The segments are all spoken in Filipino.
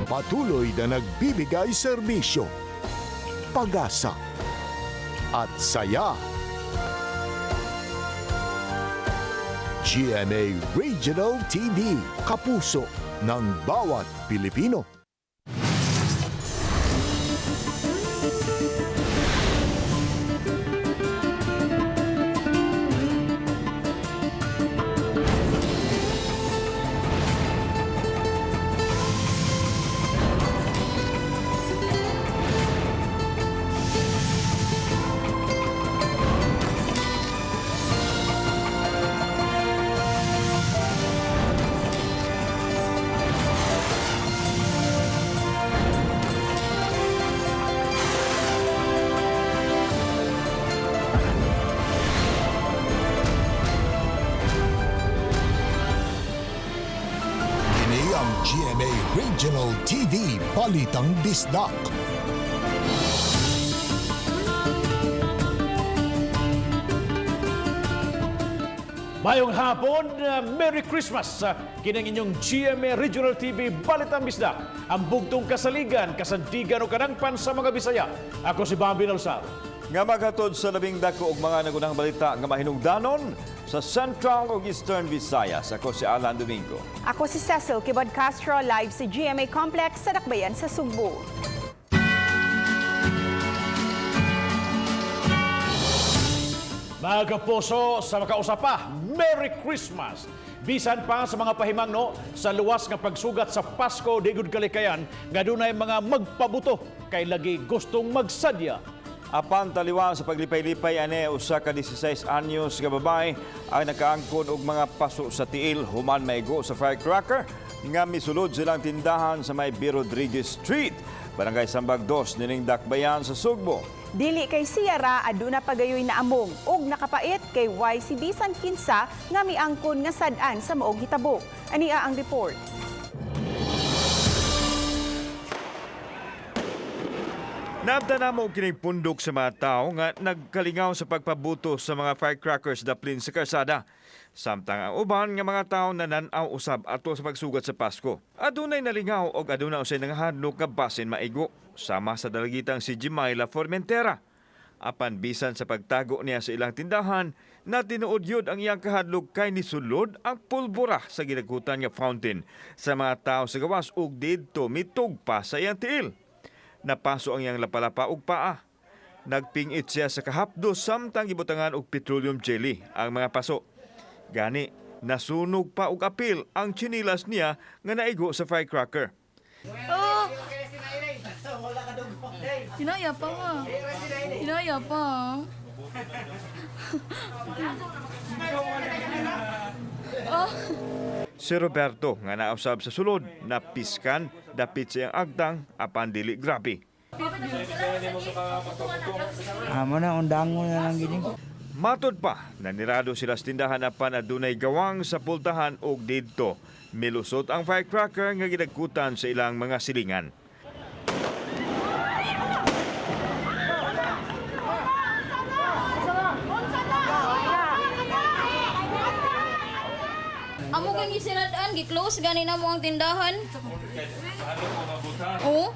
patuloy na nagbibigay serbisyo, pag-asa at saya. GMA Regional TV, kapuso ng bawat Pilipino. GMA Regional TV, Balitang Bisdak. Mayong hapon, Merry Christmas! Kinang inyong GMA Regional TV, Balitang Bisdak. Ang bugtong kasaligan, kasandigan o kanangpan sa mga Bisaya. Ako si Bambi Nalsar. Nga maghatod sa labing dako og mga nagunang balita nga mahinungdanon sa Central ug Eastern Visayas. Ako si Alan Domingo. Ako si Cecil Kibod Castro, live sa GMA Complex sa Dakbayan sa Cebu. Mga kapuso, sa makausapa, Merry Christmas! Bisan pa sa mga pahimangno sa luwas nga pagsugat sa Pasko digud kalikayan nga dunay mga magpabuto kay lagi gustong magsadya. Apan taliwan sa paglipay-lipay ane usa ka 16 anyos nga babae ang nakaangkon og mga paso sa tiil human maigo sa firecracker nga misulod silang tindahan sa may B. Rodriguez Street, Barangay Sambag 2 nining Dakbayan sa Sugbo. Dili kay Sierra aduna pagayoy na among ug nakapait kay YC bisan kinsa nga miangkon nga sad-an sa maong hitabo. Ania ang report. Nabda na mo kining pundok sa mga tao nga nagkalingaw sa pagpabuto sa mga firecrackers daplin sa karsada. Samtang ang uban nga mga tao nananaw usab ato sa pagsugat sa Pasko. Adunay nalingaw og aduna usay nangahadlok nga basin maigo sama sa dalagitang si Jimayla Formentera. Apan bisan sa pagtago niya sa ilang tindahan, na tinuod yun ang iyang kahadlok kay nisulod ang pulbura sa ginagutan nga fountain sa mga tao sa gawas ug didto mitug pa sa iyang tiil. Napaso ang iyang lapalapa ug paa. Nagpingit siya sa kahapdos samtang gibutangan og petroleum jelly ang mga paso. Gani, nasunog pa og apil ang chinilas niya nga naigo sa firecracker. Oh! Hinaya pa nga. Hinaya pa. Oh! Si Roberto nga nausab sa sulod, napiskan, dapit siyang agdang, apan dili grabe. Amo na, undangon na lang gini. Matod pa, nanirado sila sa tindahan apan adunay gawang sa pultahan og didto. Milusot ang firecracker nga gidagkutan sa ilang mga silingan. Amo kang gisiradaan, gi-close gani na mo ang tindahan. Oo?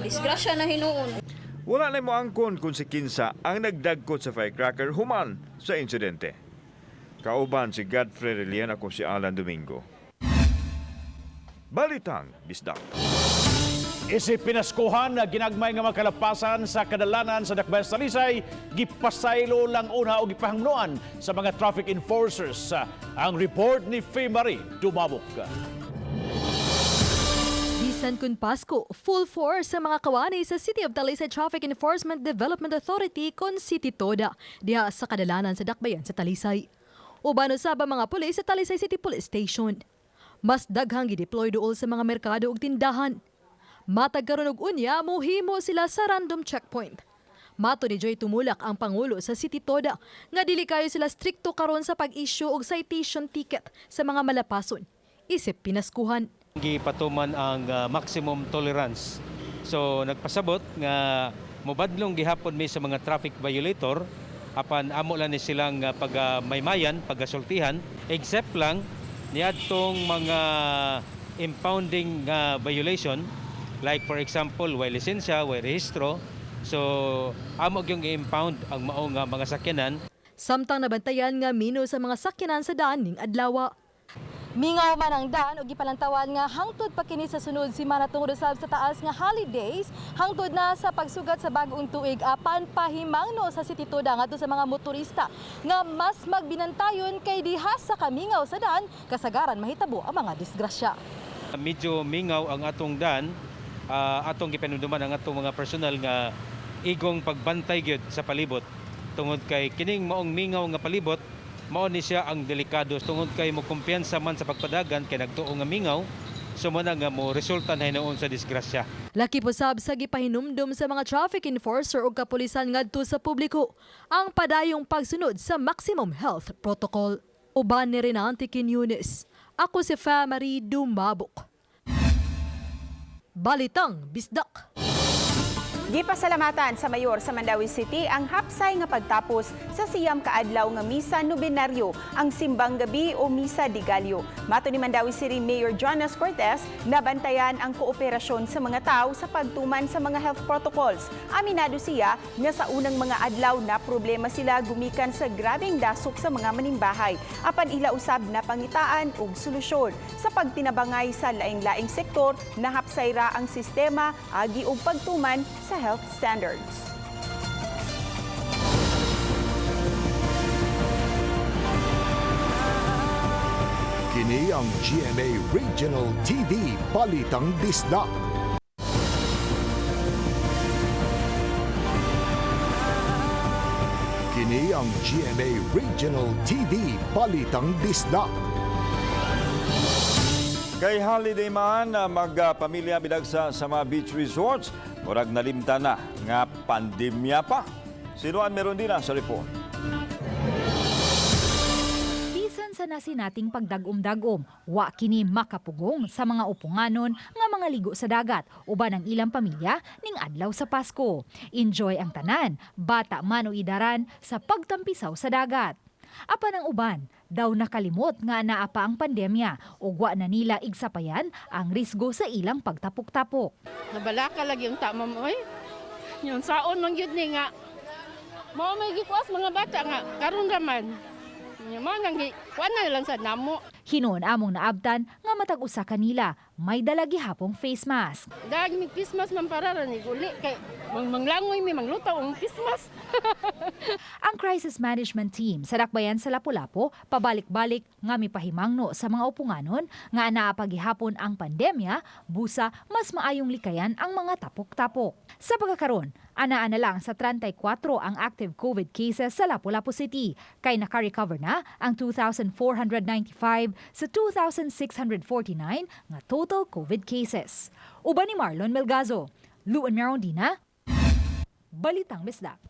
Disgrasya na hinuon. Wala na mo angkon kung si kinsa ang nagdagkot sa firecracker human sa insidente. Kauban si Godfrey Relian, ako si Alan Domingo. Balitang Bisdak. Isip pinaskuhan na ginagmay nga makalapasan sa kadalanan sa Dakbayan sa Talisay, gipasaylo lang una o gipahangnuan sa mga traffic enforcers. Ang report ni Faye Marie Dumabok. Bisan kun Pasko, full force sa mga kawani sa City of Talisay Traffic Enforcement Development Authority kon City Toda diha sa kadalanan sa Dakbayan sa Talisay. Uban usab ang mga pulis sa Talisay City Police Station. Mas daghang gideploy duol sa mga merkado ug tindahan. Matag karon og unya mohimo sila sa random checkpoint. Mato ni Joy Tumulak ang pangulo sa City Toda nga dili kayo sila strikto karon sa pag-issue og citation ticket sa mga malapason. Isip pinaskuhan. Gipatuman ang maximum tolerance. So nagpasabot nga mobadlong gihapon mi sa mga traffic violator apan amo lang ni silang pagmaymayan, pagasultihan except lang niadtong mga impounding violation, like for example, way lisensya, way rehistro. So, amo yung i-impound ang mao nga mga sakyanan. Samtang nabantayan nga mino sa mga sakyanan sa daan ning adlaw. Mingaw man ang daan og gipalantawan nga hangtod pa kini sa sunod semana tungod usab sa taas nga holidays, hangtod na sa pagsugat sa bag-ong tuig apan pahimangno sa City Toda ngadto sa mga motorista nga mas magbinantayon kay diha sa kamingaw sa daan kasagaran mahitabo ang mga disgrasya. Medyo mingaw ang atong daan, atong gipanunduman ang atong mga personal nga igong pagbantay gyud sa palibot tungod kay kining maong mingaw nga palibot mao ni siya ang delikado tungod kay mo kumpiyansa man sa pagpadagan kay nagtuo nga mingaw so mo na nga mo resulta na hinoon sa disgrasya. Laki posab sa gipahinumdum sa mga traffic enforcer o kapulisan ngadto sa publiko ang padayong pagsunod sa maximum health protocol. Uban ni Renante Quiñones. Ako si Famary Dumabok. Balitang Bisdak. Gipasalamatan sa mayor sa Mandawi City ang hapsay nga pagtapos sa siyam kaadlaw nga misa nobenaryo ang simbang gabi o misa di Gallo. Mato ni Mandawi City Mayor Jonas Cortez, nabantayan ang kooperasyon sa mga tao sa pagtuman sa mga health protocols. Aminado siya nga sa unang mga adlaw na problema sila gumikan sa grabeng dasok sa mga manimbahay. Apan ila usab na pangitaan og solusyon. Sa pagtinabangay sa laing-laing sektor, nahapsay ra ang sistema agi og pagtuman sa health standards. Kini ang GMA Regional TV Balitang Bisdak. Kini ang GMA Regional TV Balitang Bisdak. Kay holiday man magpamilya bidagsa sa mga beach resorts, murag nalimta na nga pandemya pa. Sinuan meron din sa report. Bisan sa nasinating pagdagom-dagom, wa kini makapugong sa mga upunganon nga mga ligo sa dagat uban ang ilang pamilya ning adlaw sa Pasko. Enjoy ang tanan, bata man o idaran sa pagtampisaw sa dagat. Apan ang uban, daw nakalimot nga naa pa ang pandemya ug wa na nila igsapayan ang risgo sa ilang pagtapok-tapok. Nabalaka lagi yung tama mo eh. Yung saon man yun ni nga. Mao may gikwas mga bata nga karon raman. Yung mga kuan na lang sa namo. Hinuon among naabtan nga matag usa kanila may dala gihapong face mask. Dag mi Christmas man para ra ni guli kay manglangoy mi manglutaw ang Christmas. Ang crisis management team sa dakbayan sa Lapu-Lapu pabalik-balik nga mipahimangno sa mga upunganon nga anaa pa gihapon ang pandemya busa mas maayong likayan ang mga tapok-tapok. Sa pagkakaron, anaa na lang sa 34 ang active COVID cases sa Lapu-Lapu City kay naka-recover na ang 2,495 sa 2,649 nga total COVID cases. Uban ni Marlon Melgazo, Luan Merondina, Balitang Bisdak.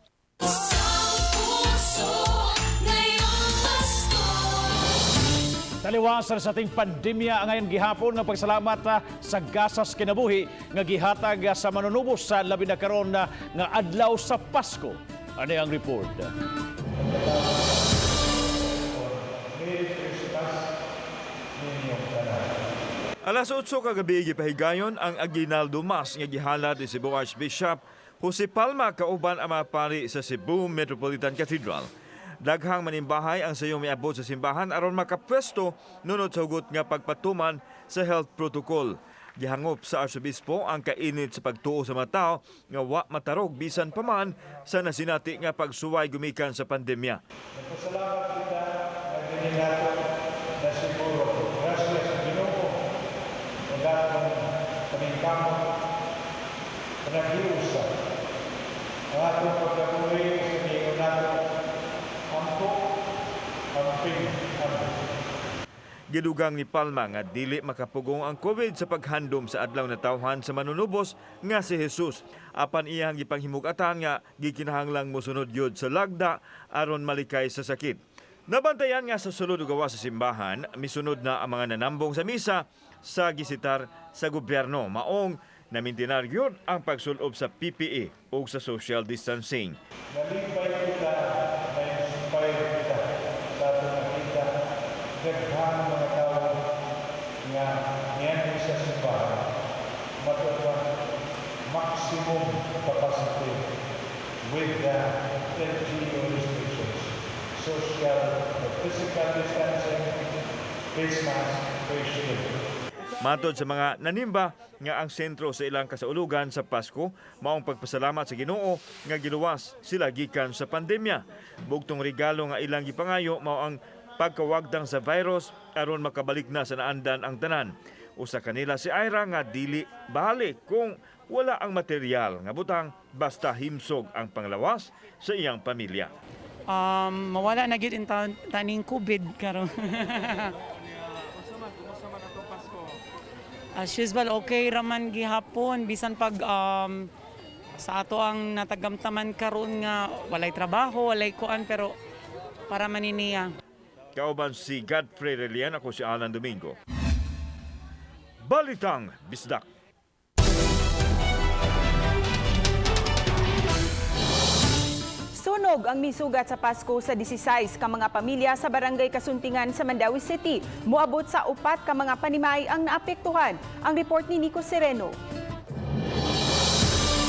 Taliwasan sa ating pandemya ang ngayon gihapon nga pagsalamat sa gasas kinabuhi nga gihatag sa manunubos sa labi na karon nga adlaw sa Pasko. Ano ang report? Alas 8 kagabi gipahigayon ang aginaldo mass nga gihalad ni Cebu Archbishop Jose Palma kauban ang mga pari sa Cebu Metropolitan Cathedral. Daghang manimbahay ang sayong miabot sa simbahan aron makapwesto nunod sa hugot nga pagpatuman sa health protocol. Gihangop sa Arsobispo ang kainit sa pagtuo sa mga tao nga wa matarog bisan pa man sa nasinati nga pagsuway gumikan sa pandemya. Nagpasalamat kita na ganyan nato na siguro. Gracias sa Ginoo. Magandang paningkamot, panaghiusa. Ang atong pagkabuhi sa niyo nato ampo, amping, Gidugang ni Palma nga dili makapugong ang COVID sa paghandom sa adlaw na tawhan sa manunubos nga si Jesus. Apan iyang gipanghimug-atan nga gikinahanglang mosunod yod sa lagda aron malikay sa sakit. Nabantayan nga sa sulod ug gawas sa simbahan, misunod na ang mga nanambong sa misa sa gisitar sa gobyerno. Maong namintinar yun ang pagsulob sa PPE o sa social distancing. nalipay kita, na-inspire kita sa ato nakita. Daghang mga tao nga niyan maximum capacity with the 10G restrictions, social or physical distancing, face mask, face shield. Matod sa mga nanimba nga ang sentro sa ilang kasaulugan sa Pasko maong pagpasalamat sa Ginoo nga giluwas sila gikan sa pandemya. Bugtong regalo nga ilang gipangayo mao ang pagkawagdang sa virus aron makabalik na sa naandan ang tanan. Usa kanila si Ira nga dili balik kung wala ang material nga butang basta himsog ang panglawas sa iyang pamilya. Mawala na gid in taning COVID karon. As usual, okay raman gihapon bisan pag sa ato ang natagamtaman karon nga walay trabaho, walay kuan pero para maniniya. Kauban si Godfrey Relian, ako si Alan Domingo. Balitang Bisdak. Sunog ang misugat sa Pasko sa 16 ka mga pamilya sa barangay Kasuntingan sa Mandawi City. Moabot sa 4 ka mga panimay ang naapektuhan. Ang report ni Nico Sereno.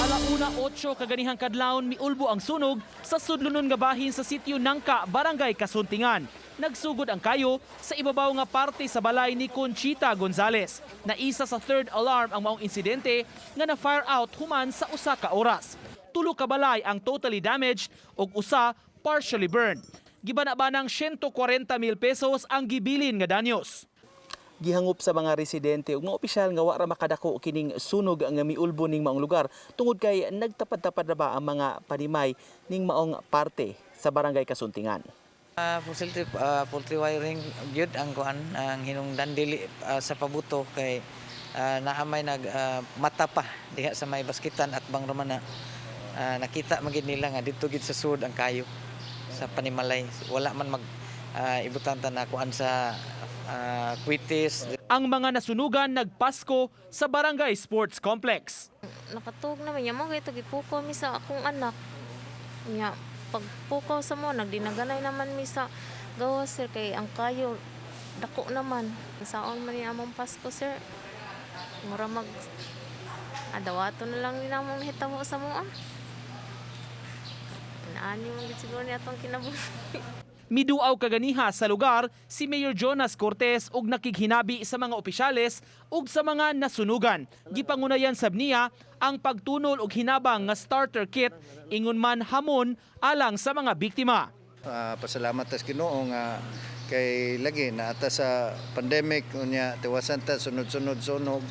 Alauna 8 kaganihang kadlawon miulbo ang sunog sa sudlunon nga bahin sa sitio Nangka, barangay Kasuntingan. Nagsugod ang kayo sa ibabaw nga parte sa balay ni Conchita Gonzales. Naisa sa third alarm ang maong insidente nga na-fire out human sa usa ka oras. 3 ka balay ang totally damaged ug usa partially burned. Gibana-banang 140,000 pesos ang gibilin nga danyos. Gihangup sa mga residente ug mga opisyal nga wa ra makadako kining sunog nga miulbo ning maong lugar tungod kay nagtapad-tapad na ba ang mga panimay ning maong parte sa barangay Kasuntingan. Poultry wiring gyud ang kuan ang hinungdan dili sa pabuto kay naamay mata pa diha sa may baskitan at bangramana. Nakita magid nila nga dito gid sa sud ang kayo sa panimalay wala man mag ibutanta na kuan sa kwitis. Ang mga nasunugan nagpasko sa Barangay Sports Complex. Nakatug naman niya mo kay gipukaw mi sa akong anak. Nya pagpukaw sa mo nagdinaganay naman mi sa gawas sir kay ang kayo dako naman. Saon man ni among Pasko sir. Mura mag adawato na lang ni namong hitabo sa mo. Naani mo gid siguro ni atong kinabuhi. Miduaw kaganiha sa lugar si Mayor Jonas Cortez ug nakighinabi sa mga opisyales ug sa mga nasunugan. Gipangunayan sab niya ang pagtunol og hinabang nga starter kit ingon man hamon alang sa mga biktima. Pasalamat tas Ginoo nga kay lagi na ata sa pandemic unya tiwasan ta sunod-sunod sunog.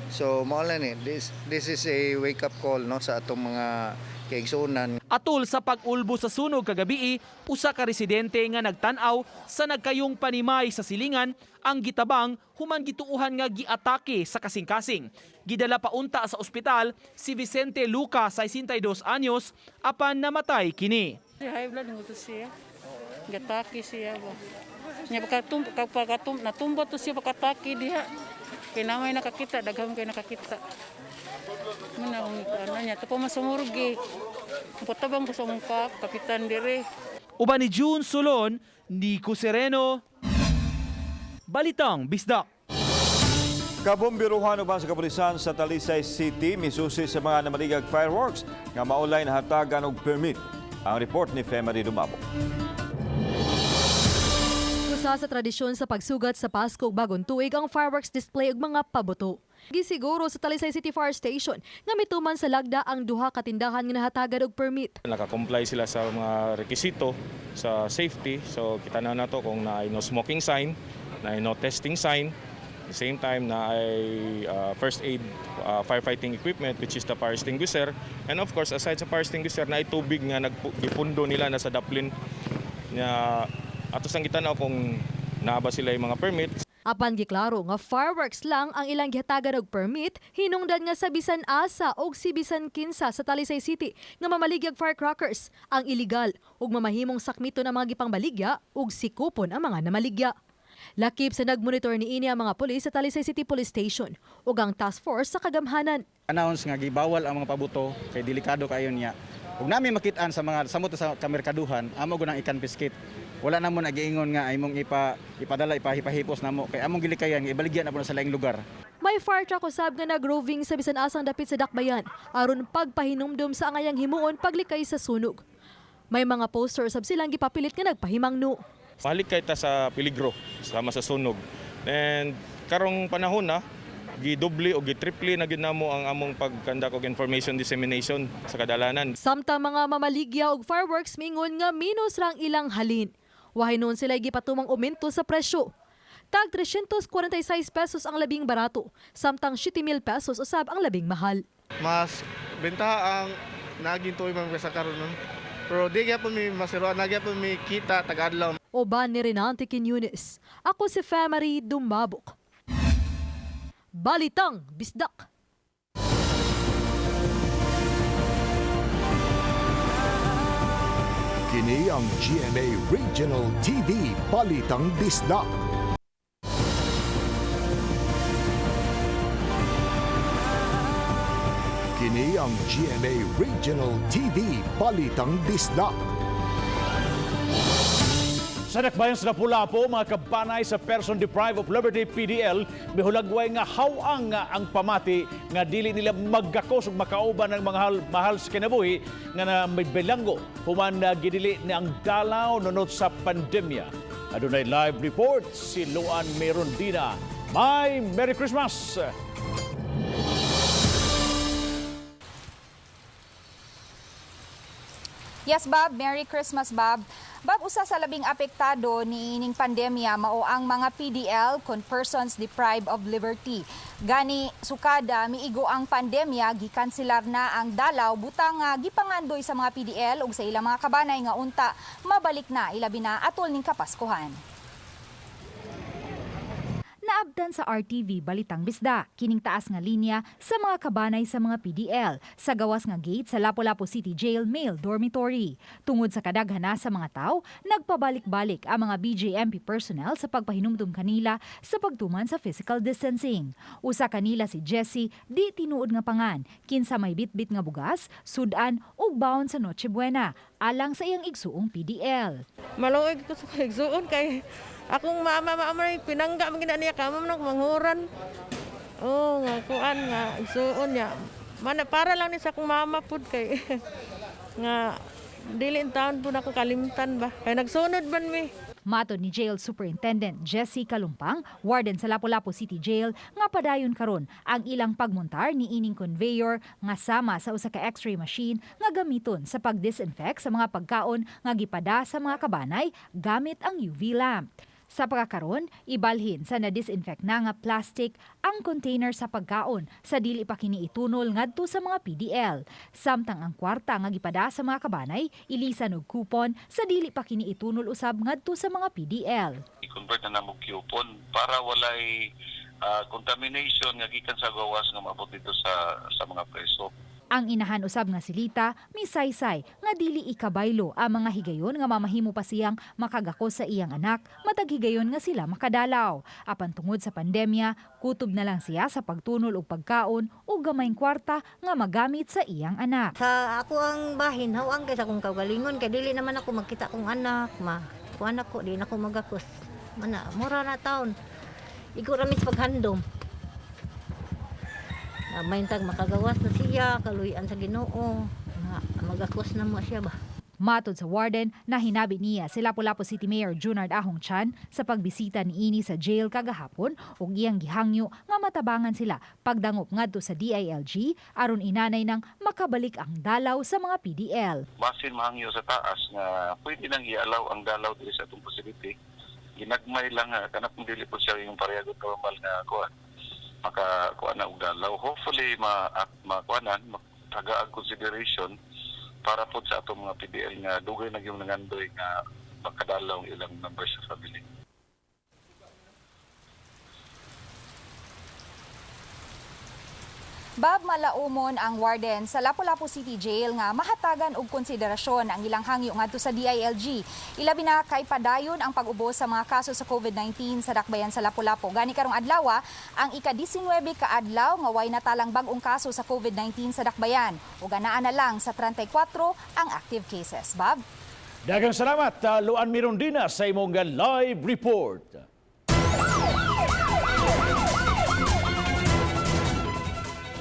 So mao lang ni this is a wake up call no sa atong mga kaigsunan. Atol sa pag-ulbo sa sunog kagabi, usa ka residente nga nagtan-aw sa nagkayong panimay sa silingan ang gitabang human gituuhan nga giatake sa kasing-kasing. Gidala paunta sa ospital si Vicente Luca, 62 anyos, apan namatay kini. High blood ng siya. Gatake siya ba. Nya natumba to siya pagkatake diha. Kinamay nakakita daghang kay nakakita. Muna ano niya, tapos masumurgi. Patabang ko sa mukha, kapitan dire. Uban ni June Solon, Nico Sereno, Balitang Bisdak. Kabombiruhan uban sa kapulisan sa Talisay City misusi sa mga namaligag fireworks nga maulay na hatagan og permit. Ang report ni Femari Dumabo. Usa sa tradisyon sa pagsugat sa Pasko ug bagong tuig ang fireworks display ug mga pabuto. Gisiguro sa Talisay City Fire Station nga mituman sa lagda ang duha ka tindahan nga nahatagad og permit. Naka-comply sila sa mga rekisito sa safety. So kita na nato kung na no smoking sign, na no testing sign. At the same time na ay first aid firefighting equipment which is the fire extinguisher. And of course aside sa fire extinguisher na itubig nga nagpundo nila na sa daplin na atos ang gitanaw kung naaba sila yung mga permit. Apan giklaro nga fireworks lang ang ilang gihatagan og permit, hinungdan nga sa bisan asa og si bisan kinsa sa Talisay City nga mamaligyag firecrackers ang illegal ug mamahimong sakmito na mga gipangbaligya ug sikupon ang mga namaligya. Lakip sa nagmonitor ni Ania ang mga pulis sa Talisay City Police Station ug ang task force sa kagamhanan. Announce nga gibawal ang mga pabuto kay delikado kayo niya. Ug nami makit-an sa mga samot sa kamerkaduhan, amo gunang ikan-piskit. Wala na mo nagiingon nga imong ipadala ipahipos namo kay among gilikayan ibaligyan na po sa laing lugar. May fire truck usab nga nagroving sa bisan asang dapit sa dakbayan aron pagpahinumdum sa angayang himuon paglikay sa sunog. May mga poster usab silang gipapilit nga nagpahimangno. Balik kay ta sa peligro sama sa sunog. And karong panahon na gidoble o gitriple na gyud namo ang among pagkandak og information dissemination sa kadalanan. Samtang mga mamaligya og fireworks mingon nga minus rang ilang halin. Wahay noon sila gipatumang aumento sa presyo. Tag 346 pesos ang labing barato, samtang 7,000 pesos usab ang labing mahal. Mas benta ang naging tuloy man sa karon. Pero di gyapon mi masiruan, nagyapon mi kita tagadlaw. Oban ni Renante Quiñones. Ako si Famary Dumabok. Balitang Bisdak. Kini ang GMA Regional TV Balitang Bisdak. Kini ang GMA Regional TV Balitang Bisdak. Sa dakbayan sa Lapu-Lapu, mga kabanay sa Person Deprived of Liberty PDL, mihulagway nga hawang nga ang pamati nga dili nila magkakos ug makauban ng mga mahal sa kinabuhi nga na may belanggo human na gidili ni ang dalaw nunot sa pandemya. Adunay live report si Luan Merondina. May Merry Christmas! Yes, Bob. Merry Christmas, Bob. Bob, usa sa labing apektado ni ining pandemya mao ang mga PDL, persons deprived of liberty. Gani sukada miigo ang pandemya, gikanselar na ang dalaw butang gipangandoy sa mga PDL ug sa ilang mga kabanay nga unta mabalik na ilabi na atol ning Kapaskuhan. Naabdan sa RTV Balitang Bisdak, kining taas nga linya sa mga kabanay sa mga PDL sa gawas nga gate sa Lapu-Lapu City Jail Male Dormitory. Tungod sa kadaghana sa mga tao, nagpabalik-balik ang mga BJMP personnel sa pagpahinumdum kanila sa pagtuman sa physical distancing. Usa kanila si Jessie, di tinuod nga pangan, kinsa may bitbit nga bugas, sudan ug baon sa Noche Buena, alang sa iyang igsuong PDL. Maluoy ko sa igsuon kay akong mama pinangga man gina niya kamo nang manghuran. Oh, nga kuan nga igsuon niya. Mana para lang ni sa akong mama pud kay nga dili taon pud ako kalimtan ba. Kay nagsunod man mi. Matod ni Jail Superintendent Jessie Kalumpang, warden sa Lapu-Lapu City Jail, nga padayon karon ang ilang pagmontar ni ining conveyor nga sama sa usa ka x-ray machine nga gamiton sa pag-disinfect sa mga pagkaon nga gipada sa mga kabanay gamit ang UV lamp. Sa pagkakaroon, ibalhin sa na-disinfect na nga plastic ang container sa pagkaon sa dili pa kini itunol ngadto sa mga PDL. Samtang ang kwarta nga gipada sa mga kabanay, ilisan og coupon sa dili pa kini itunol usab ngadto sa mga PDL. I-convert na namo coupon para walay contamination nga gikan sa gawas nga maabot dito sa mga preso. Ang inahan usab nga silita, misaysay nga dili ikabaylo ang mga higayon nga mamahimo pa siyang makagakos sa iyang anak, matag higayon nga sila makadalaw. Apan tungod sa pandemya, kutob na lang siya sa pagtunol og pagkaon o gamayng kwarta nga magamit sa iyang anak. Sa ako ang bahin, hawang kay sa akong kagalingon kay dili naman ako magkita kong anak, kuan ako di na ako magakos. Mana mura na taon. Igo ra mis paghandom. Mayintag makagawas na siya, kaluyan sa Ginoo, magakos na mo siya ba. Matod sa warden, na hinabi niya si Lapu-Lapu City Mayor Junard Ahong Chan sa pagbisita ni ini sa jail kagahapon ug iyang gihangyo nga matabangan sila pagdangop ngadto sa DILG aron inanay nang makabalik ang dalaw sa mga PDL. Basin mahangyo sa taas nga pwede nang ialaw ang dalaw diri sa atong facility. Ginagmay lang kanap dili po siya yung parehagot normal nga kuan. Makakuha na og dalaw. Hopefully makuanan, magtagaag consideration para po sa atong mga PDL nga dugay na yung nangandoy nga makadalaw ilang members sa family. Bob, malaumon ang warden sa Lapu-Lapu City Jail nga mahatagan og konsiderasyon ang ilang hangyo ngadto sa DILG. Ilabi na kay padayon ang pag-ubos sa mga kaso sa COVID-19 sa dakbayan sa Lapu-Lapu. Gani karong adlaw, ang ika-19 ka adlaw nga way natalang bag-ong kaso sa COVID-19 sa dakbayan. Ug anaa na lang sa 34 ang active cases. Bob? Daghang salamat, Luan Merondina sa imong live report.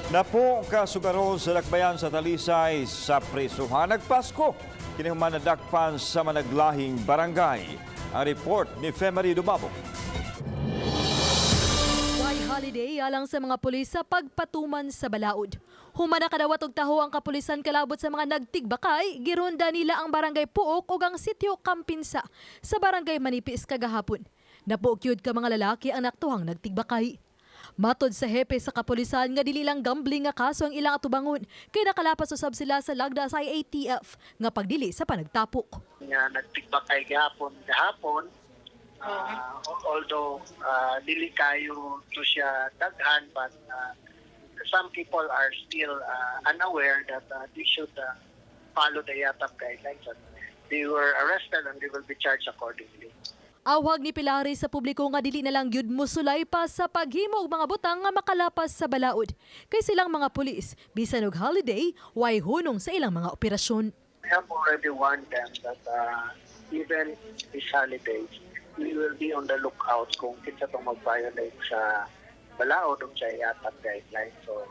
Napo kasugaro sa dakbayan sa Talisay sa prisuhan nagpasko. Kinihuman na dakpan sa managlahing barangay. Ang report ni Femery Dumabog. Why holiday alang sa mga pulis sa pagpatuman sa balaod. Humana kadawat og taho ang kapulisan kalabot sa mga nagtigbakay, gironda nila ang barangay Puok ug ang sitio Kampinsa sa barangay Manipis kagahapon. Napukyod ka mga lalaki ang naktuhang nagtigbakay. Matod sa hepe sa kapulisan nga dili lang gambling nga kaso ang ilang atubangon kay nakalapas usab sila sa lagda sa IATF nga pagdili sa panagtapok. Nga nagtigbakay gahapon although dili kayo to siya daghan but some people are still unaware that they should follow the IATF guidelines and they were arrested and they will be charged accordingly. Awhag ni Pilari sa publiko nga dili na lang gyud musulay pa sa paghimo og mga butang nga makalapas sa balaod. Kay silang mga pulis, bisan og holiday, way hunong sa ilang mga operasyon. We have already warned them that even this holidays, we will be on the lookout kung kinsa tong mag-violate sa balaod o sa IATF guidelines. So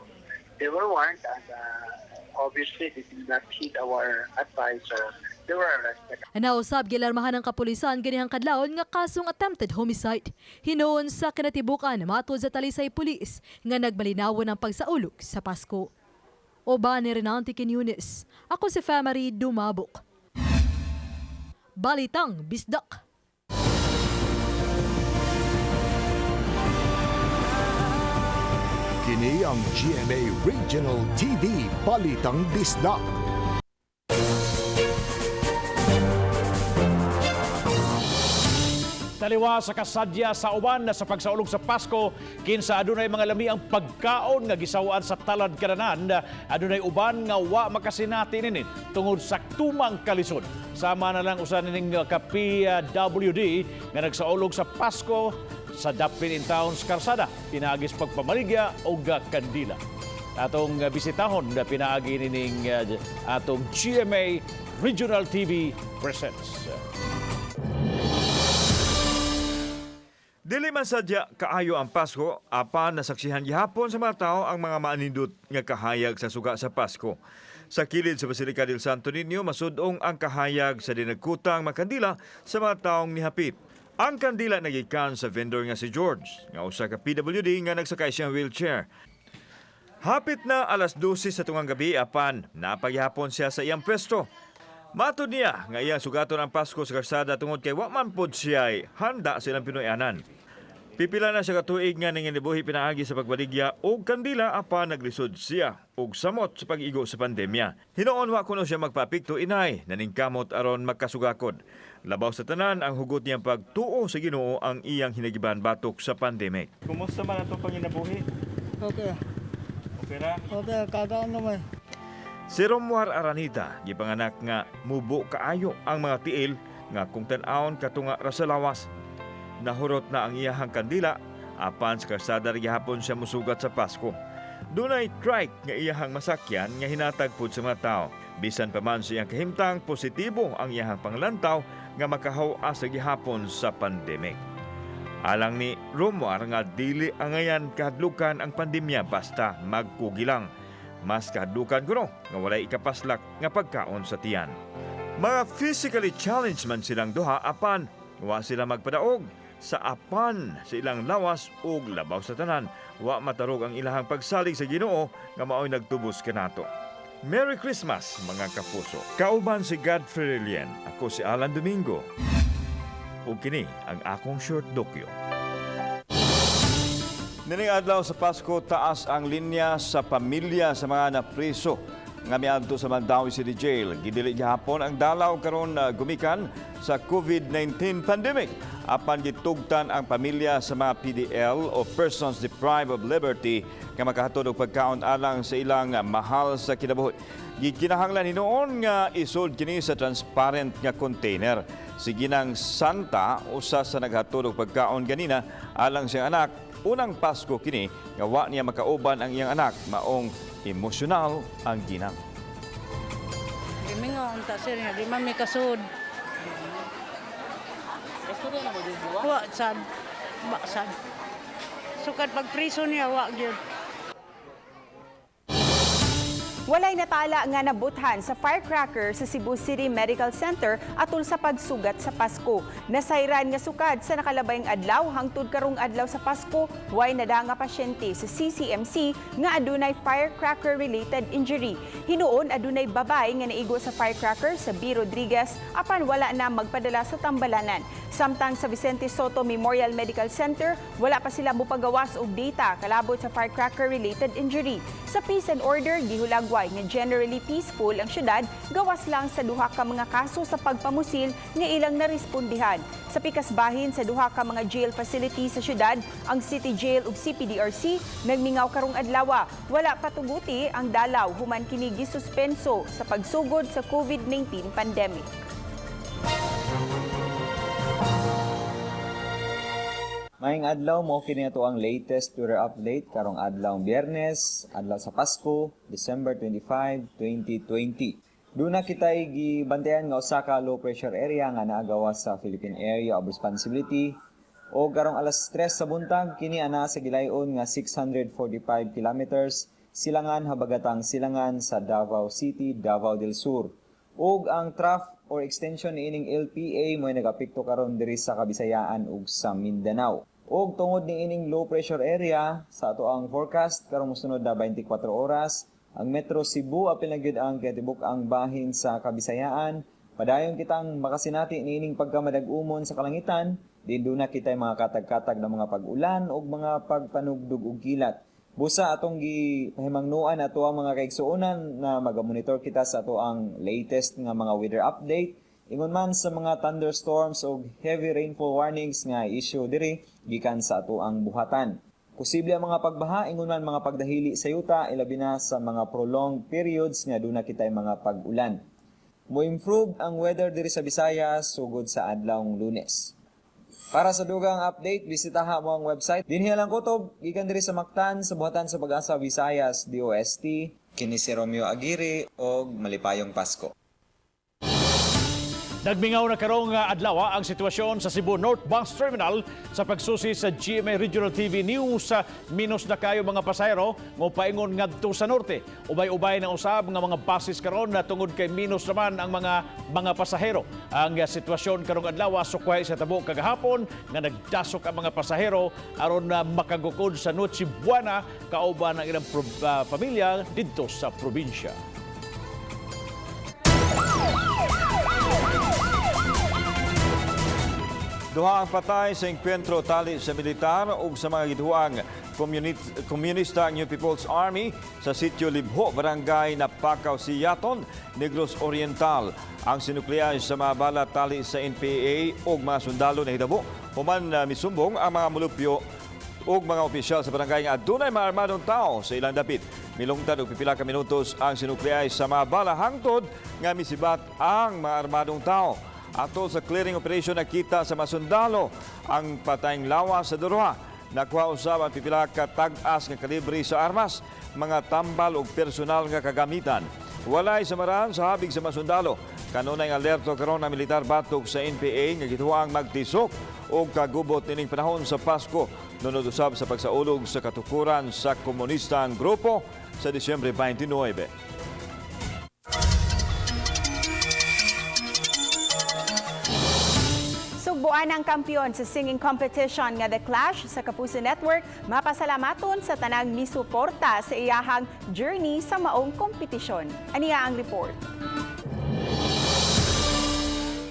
they were warned and obviously they did not heed our advice. So they were arrested. Nausab gilarmahan ng kapulisan ganihang kadlawon nga kasong attempted homicide. Hinuon sa kinatibukan matod sa Talisay Police nga nagbalinawon ang pagsaulog sa Pasko. Oba ni Renante Quiñones. Ako si Femery Dumabok. Balitang Bisdak. Kini ang GMA Regional TV Balitang Bisdak. Taliwa sa kasadya sa uban na sa pagsaulog sa Pasko, kinsa adunay mga lami ang pagkaon nga gisawaan sa talad kananan, adunay uban nga wa makasinati nini tungod sa tumang kalisod. Sama na lang usan ning ka-PWD nga nagsaulog sa Pasko sa Dapin in Town's Karsada, pinaagis pagpamaligya o kandila. Atong bisitahon na pinaagi ning atong GMA Regional TV presents. Dili man sadya kaayo ang Pasko, apan nasaksihan gihapon sa mga tao ang mga maanindot nga kahayag sa suga sa Pasko. Sa kilid sa Basilica del Santo Niño, masudong ang kahayag sa dinagkutang makandila sa mga taong nihapit. Ang kandila nagikan sa vendor nga si George, nga usa ka PWD nga nagsakay siyang wheelchair. Hapit na alas 12 sa tungang gabi, apan napaghihapon siya sa iyang pwesto. Matod niya nga iyang sugaton ang Pasko sa karsada tungod kay wa man pod siya handa silang Pinoyanan. Pipila na siya katuig nga nanginibuhi pinaagi sa pagbaligya og kandila apan naglisod siya og samot sa pag-igo sa pandemya. Hinoon wa kuno siya magpapikto inay naningkamot aron magkasugakod. Labaw sa tanan ang hugot niyang pagtuo sa Ginoo ang iyang hinagiban batok sa pandemic. Kumusta man atong panginabuhi? Okay. Okay na? Okay, kagaon naman. Si Romuar Aranita, gipanganak nga mubo kaayo ang mga tiil nga kung tan-awon katunga ra sa lawas. Nahurot na ang iyahang kandila apan sa karsada gihapon siya musugat sa Pasko. Dunay trike nga iyahang masakyan nga hinatag pud sa mga tao. Bisan pa man sa iyang kahimtang, positibo ang iyahang panglantaw nga makahaw-a sa gihapon sa pandemic. Alang ni Romuar nga dili angayan kahadlukan ang pandemya basta magkugilang. Mas kahadlukan kuno nga walay ikapaslak nga pagkaon sa tiyan. Mga physically challenged man silang duha apan wa sila magpadaog sa apan sa ilang lawas ug labaw sa tanan. Wa matarog ang ilahang pagsalig sa Ginoo nga mao'y nagtubos kanato. Merry Christmas mga kapuso. Kauban si Godfrey Relien. Ako si Alan Domingo. Ug kini ang akong short dokyo. Nining adlaw sa Pasko, taas ang linya sa pamilya sa mga napriso nga miadto sa Mandawi City Jail. Gidili gihapon ang dalaw karon gumikan sa COVID-19 pandemic. Apan gitugtan ang pamilya sa mga PDL o persons deprived of liberty nga makahatod og pagkaon alang sa ilang mahal sa kinabuhi. Gikinahanglan hinuon nga isod kini sa transparent nga container. Si Ginang Santa usa sa naghatod og pagkaon ganina alang sa anak. Unang Pasko kini nga wa niya makauban ang iyang anak, maong emosyonal ang Ginang. Mingon ta sir nga di man mi kasud. Wa sad. Wa sad. Sukat pag priso niya wa gyud. Walay natala nga nabuthan sa firecracker sa Cebu City Medical Center atol sa pagsugat sa Pasko. Nasayran nga sukad sa nakalabayng adlaw hangtod karong adlaw sa Pasko, way nada nga pasyente sa CCMC nga adunay firecracker-related injury. Hinuon adunay babay nga naigo sa firecracker sa B. Rodriguez apan wala na magpadala sa tambalanan. Samtang sa Vicente Soto Memorial Medical Center, wala pa sila mupagawas og data kalabot sa firecracker-related injury. Sa peace and order, gihulagway nga generally peaceful ang syudad, gawas lang sa duha ka mga kaso sa pagpamusil nga ilang narespondihan. Sa pikas bahin sa duha ka mga jail facility sa syudad, ang City Jail ug CPDRC nagmingaw karong adlaw. Wala patuguti ang dalaw human kini gisuspenso sa pagsugod sa COVID-19 pandemic. Maayong adlaw mo kini ato ang latest weather update karong adlaw Biyernes, adlaw sa Pasko, December 25, 2020. Duna kitay gibantayan nga usa ka low pressure area nga naagawas sa Philippine Area of Responsibility o karong alas 3 sa buntag kini ana sa gilayon nga 645 kilometers silangan habagatang silangan sa Davao City, Davao del Sur. Ug ang trough or extension niining LPA mo nagapekto karon diri sa Kabisayaan ug sa Mindanao. Og tungod niining low pressure area sa ato ang forecast karong mosunod na 24 oras, ang Metro Cebu apil na gyud ang katibuk ang bahin sa Kabisayaan. Padayon kitang makasinati niining pagkamadag-umon sa kalangitan, din na kitay mga katag-katag na mga pag-ulan ug mga pagpanugdog ug kilat. Busa atong gipahimangnuan ato ang mga kaigsuonan na magamonitor kita sa ato ang latest nga mga weather update. Ingon man sa mga thunderstorms o heavy rainfall warnings nga issue diri gikan sa ato ang buhatan. Posible ang mga pagbaha, ingon man mga pagdahili sa yuta, ilabi na sa mga prolonged periods nga duna kitay mga pag-ulan. Mo-improve ang weather diri sa Visayas sugod sa adlawng Lunes. Para sa dugang update, bisitaha mo ang website. Dinhi lang kutob, gikan diri sa Mactan sa buhatan sa Pag-asa Visayas DOST, kini si Romeo Aguirre og malipayong Pasko. Nagmingaw na karong adlaw ang sitwasyon sa Cebu North Bus Terminal sa pagsusi sa GMA Regional TV News. Minus na kayo mga pasahero mo paingon ngadto sa norte. Ubay-ubay na usab nga mga buses karon na tungod kay minus naman ang mga pasahero. Ang sitwasyon karong adlaw sukway sa tabo kagahapon nga nagdasok ang mga pasahero aron na makagukod sa Noche Buena kauban ang ilang pamilya didto sa probinsya. Duha ang patay sa engkwentro tali sa militar ug sa mga giduhang komunista New People's Army sa sitio Libho, barangay Napakaw, Siyaton, Negros Oriental. Ang sinukleyas sa mga bala tali sa NPA ug mga sundalo na hitabo. Human misumbong ang mga mulupyo ug mga opisyal sa barangay nga adunay mga armadong tao sa ilang dapit. Milungtad og pipila ka minutos ang sinukleyas sa mga bala hangtod nga misibat ang mga armadong tao. Atol sa clearing operation nakita sa masundalo ang patayng lawas sa duruha. Nakuha usab ang pipila ka tag-as nga kalibre sa armas, mga tambal ug personal nga kagamitan. Walay samaran sa habig sa masundalo. Kanunay nga alerto karon na militar batok sa NPA nga gituang magtisok og kagubot nining panahon sa Pasko. Nunod usab sa pagsaulog sa katukuran sa komunistang grupo sa Disyembre 29. Sugbuan ang kampiyon sa singing competition nga The Clash sa Kapuso Network, mapasalamaton sa tanang misuporta sa iyahang journey sa maong kompetisyon. Ania ang report.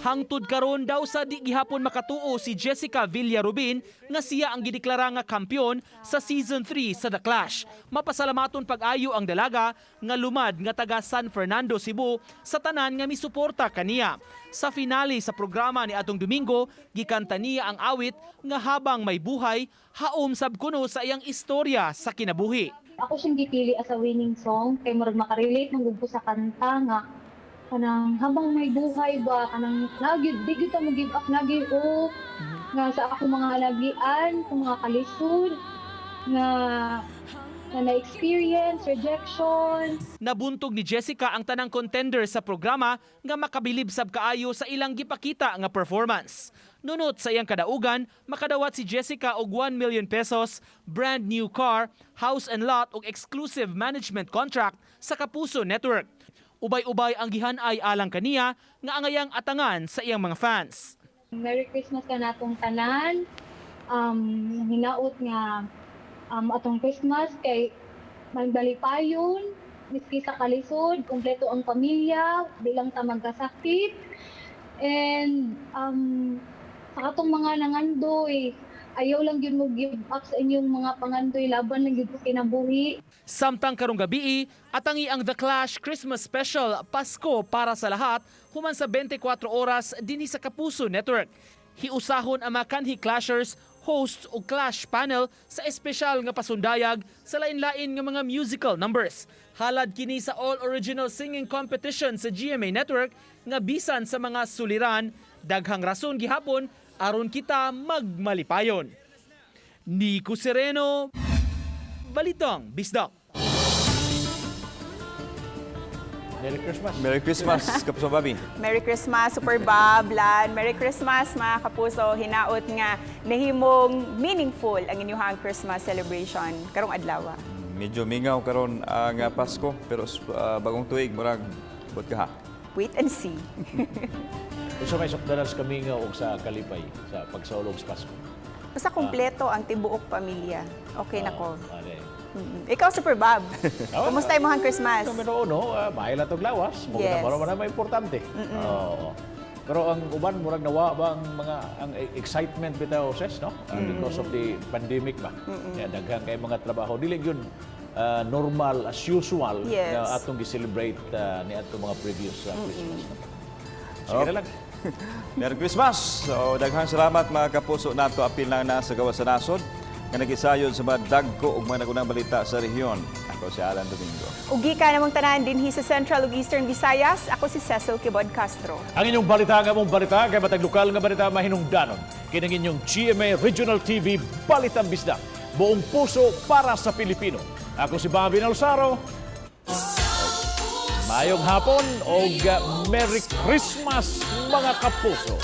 Hangtod karon daw sa di gihapon makatuo si Jessica Villarubin nga siya ang gideklara nga kampiyon sa Season 3 sa The Clash. Mapasalamaton pag-ayo ang dalaga nga lumad nga taga San Fernando, Cebu sa tanan nga misuporta kaniya. Sa finale sa programa ni atong Domingo, gikanta niya ang awit nga habang may buhay, haom sab kuno sa iyang istorya sa kinabuhi. Ako siyang gipili as a winning song kay murag makarelate man gud sa kanta nga kanang habang may buhay ba kanang lagi di kita mo give up lagi o nga sa ako mga lagian, sa mga kalisod nga na na-experience, rejection. Nabuntog ni Jessica ang tanang contender sa programa nga makabilib sab kaayo sa ilang gipakita nga performance. Nunot sa iyang kadaugan, makadawat si Jessica og 1 million pesos, brand new car, house and lot ug exclusive management contract sa Kapuso Network. Ubay-ubay ang gihan-ay alang kaniya nga angayang atangan sa iyang mga fans. Merry Christmas ka natong tanan. Hinaot nga atong Christmas kay magdalipayon, miski sa kalisod, kumpleto ang pamilya, di lang ta magkasakit. And sa atong mga nangandoy, ayaw lang yun mo give up sa inyong mga pangandoy, laban lang yun ko kinabuhi. Samtang karong gabi, atangi ang The Clash Christmas Special Pasko para sa lahat human sa 24 oras dinhi sa Kapuso Network. Hiusahon ang mga kanhi clashers, hosts o clash panel sa espesyal nga pasundayag sa lain-lain nga mga musical numbers. Halad kini sa All Original Singing Competition sa GMA Network nga bisan sa mga suliran, daghang rason gihapon aron kita magmalipayon. Nico Sereno, Balitang Bisdak. Merry Christmas. Merry Christmas, Kapuso Bobby. Merry Christmas, Super Bob, Lan. Merry Christmas, mga kapuso. Hinaot nga nahimong meaningful ang inyong Christmas celebration karong adlaw. Medyo mingaw karon ang Pasko, pero bagong tuig, murag bot ka ha. Wait and see. So may sukdanas kami nga og sa kalipay sa pagsaulog sa Pasko. Basta kumpleto ang tibuok pamilya. Okay na ko. Ikaw, Super Bob. Kumusta yung Christmas? Kami no, mahila tog lawas. Yes. Moro na importante. Pero ang uban murag nawa ba ang excitement bitaw ses, no? Because of the pandemic ba. Yeah, daghang kay mga trabaho dili gyud normal as usual na atong gi-celebrate ni atong mga previous Christmas. Sige lang. Merry Christmas! So, daghang salamat mga kapuso nato apil lang na sa gawas sa nasod nga nagisayon sa mga dagko ug mga nagunang balita sa rehiyon. Ako si Alan Domingo. Ugi ka namang tanan dinhi sa Central ug Eastern Visayas. Ako si Cecil Kibod Castro. Ang inyong balita nga mong balita kay matag lokal nga balita mahinungdanon. Kinang inyong GMA Regional TV Balitang Bisdak. Buong puso para sa Pilipino. Ako si Bobby Nalsaro. Mayong hapon o Merry Christmas mga kapuso.